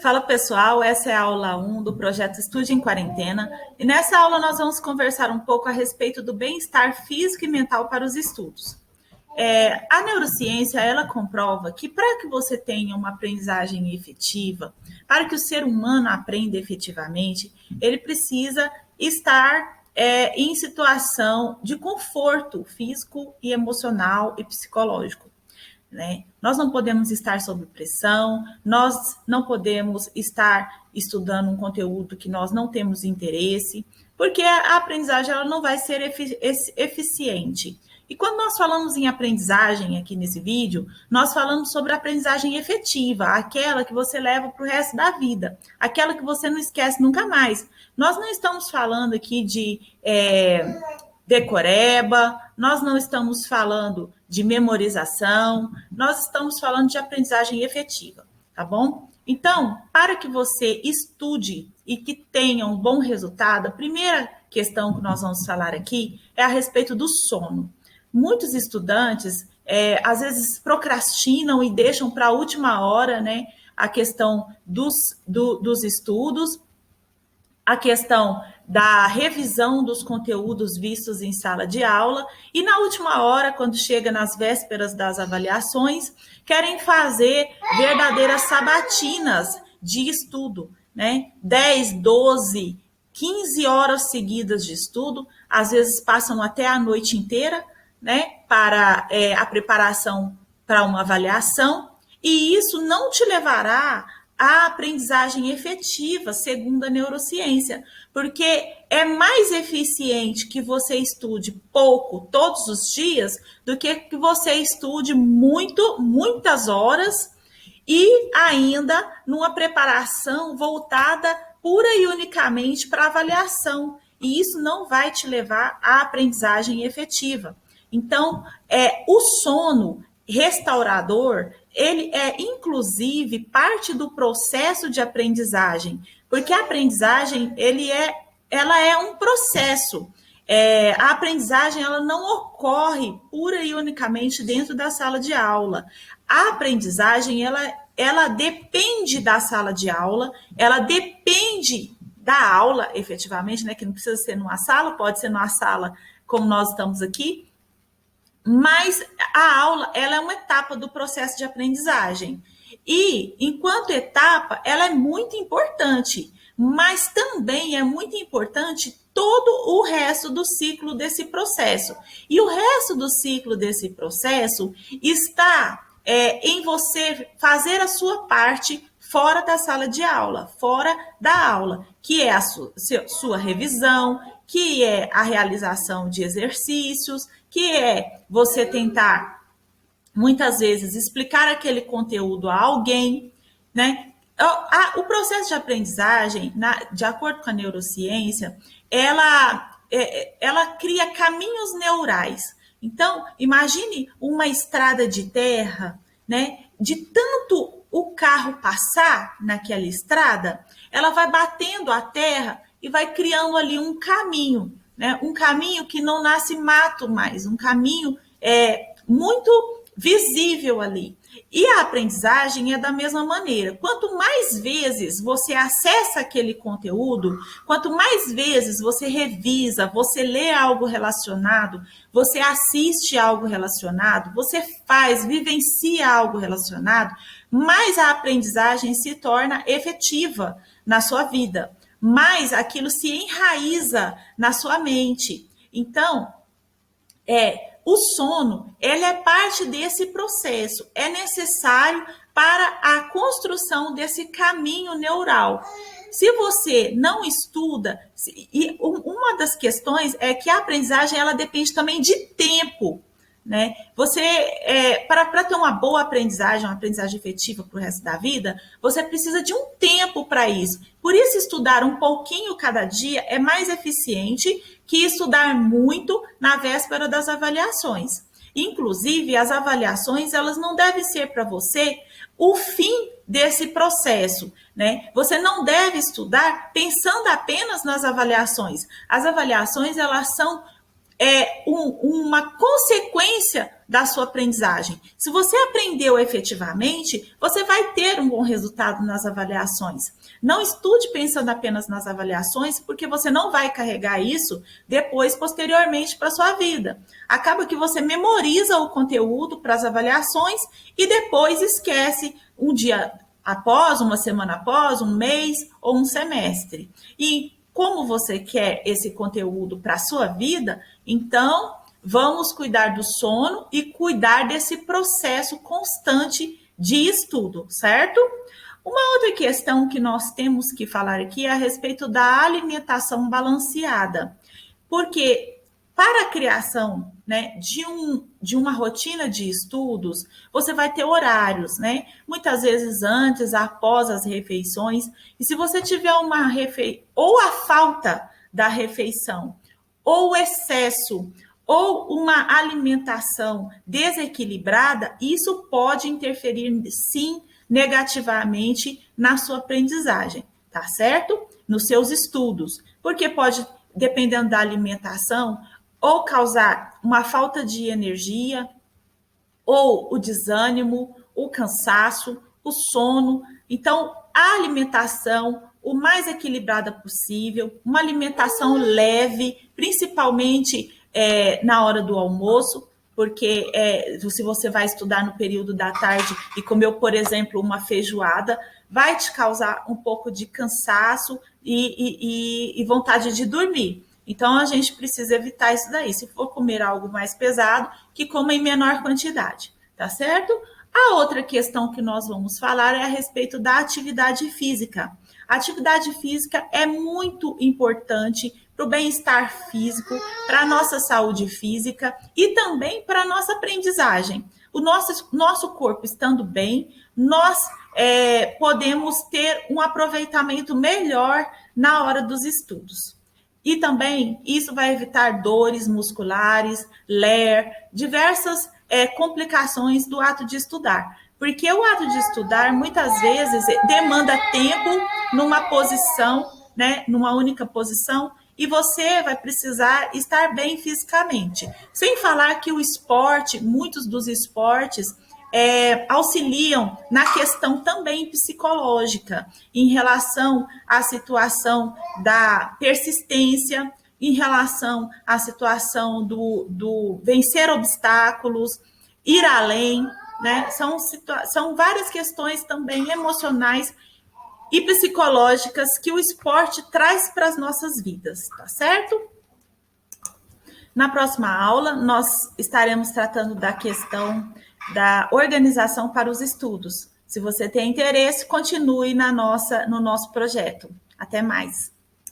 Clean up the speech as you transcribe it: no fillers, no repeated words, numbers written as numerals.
Fala pessoal, essa é a aula 1 do projeto Estude em Quarentena e nessa aula nós vamos conversar um pouco a respeito do bem-estar físico e mental para os estudos. A neurociência, ela comprova que para que você tenha uma aprendizagem efetiva, para que o ser humano aprenda efetivamente, ele precisa estar em situação de conforto físico e emocional e psicológico. Né? Nós não podemos estar sob pressão, nós não podemos estar estudando um conteúdo que nós não temos interesse, porque a aprendizagem ela não vai ser eficiente. E quando nós falamos em aprendizagem aqui nesse vídeo, nós falamos sobre a aprendizagem efetiva, aquela que você leva para o resto da vida, aquela que você não esquece nunca mais. Nós não estamos falando aqui de decoreba, nós não estamos falando de memorização, nós estamos falando de aprendizagem efetiva, tá bom? Então, para que você estude e que tenha um bom resultado, a primeira questão que nós vamos falar aqui é a respeito do sono. Muitos estudantes, às vezes, procrastinam e deixam para a última hora, né, a questão dos estudos, a questão da revisão dos conteúdos vistos em sala de aula e na última hora, quando chega nas vésperas das avaliações, querem fazer verdadeiras sabatinas de estudo, né? 10, 12, 15 horas seguidas de estudo, às vezes passam até a noite inteira, né, para a preparação para uma avaliação, e isso não te levará a aprendizagem efetiva, segundo a neurociência, porque é mais eficiente que você estude pouco todos os dias do que você estude muitas horas e ainda numa preparação voltada pura e unicamente para avaliação. E isso não vai te levar à aprendizagem efetiva. Então, o sono restaurador, ele é, inclusive, parte do processo de aprendizagem, porque a aprendizagem, ela é um processo. A aprendizagem, ela não ocorre pura e unicamente dentro da sala de aula. A aprendizagem, ela depende da sala de aula, ela depende da aula, efetivamente, né, que não precisa ser numa sala, pode ser numa sala como nós estamos aqui, mas a aula, ela é uma etapa do processo de aprendizagem. E, enquanto etapa, ela é muito importante, mas também é muito importante todo o resto do ciclo desse processo. E o resto do ciclo desse processo está em você fazer a sua parte fora da sala de aula, fora da aula, que é a sua revisão, que é a realização de exercícios, que é você tentar, muitas vezes, explicar aquele conteúdo a alguém, né? O processo de aprendizagem, de acordo com a neurociência, ela cria caminhos neurais. Então, imagine uma estrada de terra, né? De tanto o carro passar naquela estrada, ela vai batendo a terra e vai criando ali um caminho, né? Um caminho que não nasce mato mais, um caminho muito visível ali. E a aprendizagem é da mesma maneira. Quanto mais vezes você acessa aquele conteúdo, quanto mais vezes você revisa, você lê algo relacionado, você assiste algo relacionado, você vivencia algo relacionado, mais a aprendizagem se torna efetiva na sua vida, mais aquilo se enraiza na sua mente. Então, o sono, ele é parte desse processo, é necessário para a construção desse caminho neural. Se você não estuda, e uma das questões é que a aprendizagem ela depende também de tempo, né? Você, para ter uma boa aprendizagem, uma aprendizagem efetiva para o resto da vida, você precisa de um tempo para isso. Por isso, estudar um pouquinho cada dia é mais eficiente que estudar muito na véspera das avaliações. Inclusive, as avaliações, elas não devem ser para você o fim desse processo, né? Você não deve estudar pensando apenas nas avaliações. As avaliações, elas são uma consequência da sua aprendizagem. Se você aprendeu efetivamente, você vai ter um bom resultado nas avaliações. Não estude pensando apenas nas avaliações, porque você não vai carregar isso depois, posteriormente, para a sua vida. Acaba que você memoriza o conteúdo para as avaliações e depois esquece um dia após, uma semana após, um mês ou um semestre. E como você quer esse conteúdo para a sua vida, então vamos cuidar do sono e cuidar desse processo constante de estudo, certo? Uma outra questão que nós temos que falar aqui é a respeito da alimentação balanceada, porque para a criação, né, de uma rotina de estudos, você vai ter horários, né? Muitas vezes antes, após as refeições. E se você tiver ou a falta da refeição, ou o excesso, ou uma alimentação desequilibrada, isso pode interferir, sim, negativamente na sua aprendizagem, tá certo? Nos seus estudos. Porque pode, dependendo da alimentação, ou causar uma falta de energia, ou o desânimo, o cansaço, o sono. Então, a alimentação o mais equilibrada possível, uma alimentação leve, principalmente na hora do almoço, porque se você vai estudar no período da tarde e comeu, por exemplo, uma feijoada, vai te causar um pouco de cansaço e vontade de dormir. Então, a gente precisa evitar isso daí. Se for comer algo mais pesado, que coma em menor quantidade, tá certo? A outra questão que nós vamos falar é a respeito da atividade física. A atividade física é muito importante para o bem-estar físico, para a nossa saúde física e também para a nossa aprendizagem. O nosso corpo estando bem, nós podemos ter um aproveitamento melhor na hora dos estudos. E também isso vai evitar dores musculares, LER, diversas complicações do ato de estudar. Porque o ato de estudar, muitas vezes, demanda tempo numa posição, né, numa única posição, e você vai precisar estar bem fisicamente. Sem falar que o esporte, muitos dos esportes, auxiliam na questão também psicológica, em relação à situação da persistência, em relação à situação do vencer obstáculos, ir além, né? São várias questões também emocionais e psicológicas que o esporte traz para as nossas vidas, tá certo? Na próxima aula, nós estaremos tratando da questão da organização para os estudos. Se você tem interesse, continue no nosso projeto. Até mais!